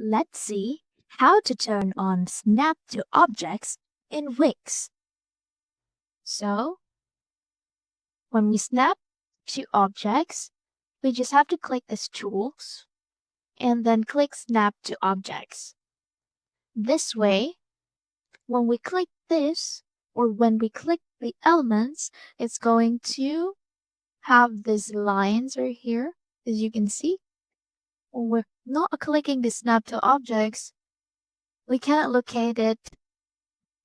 Let's see how to turn on Snap to Objects in Wix. So, when we snap to objects, we just have to click this Tools and then click Snap to Objects. This way, when we click this, or when we click the elements, it's going to have these lines right here, as you can see. When we're not clicking the Snap to Objects, we can't locate it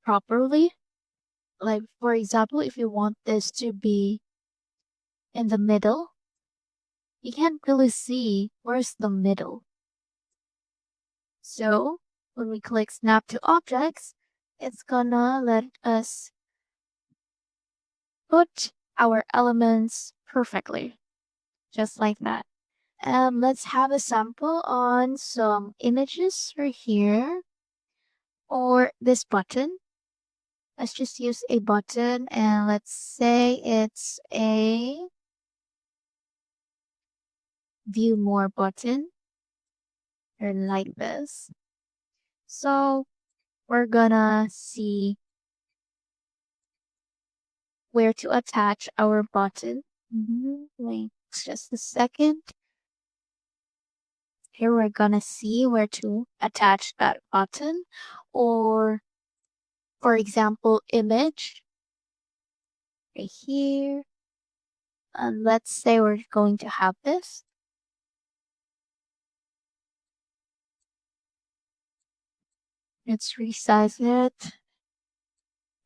properly. Like, for example, if you want this to be in the middle, you can't really see where's the middle. So, when we click Snap to Objects, it's gonna let us put our elements perfectly, just like that. Let's have a sample on some images right here, or this button. Let's just use a button, and let's say it's a view more button, or like this. So we're gonna see where to attach our button. Wait just a second. Here we're gonna see where to attach that button, or for example, image right here. And let's say we're going to have this. Let's resize it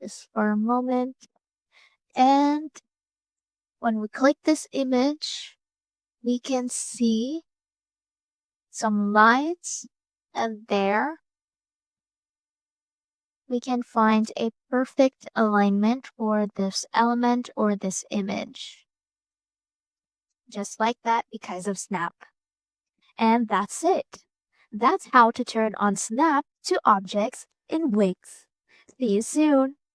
just for a moment. And when we click this image, we can see some lights, and there we can find a perfect alignment for this element or this image. Just like that because of Snap. And that's it. That's how to turn on Snap to objects in Wix. See you soon.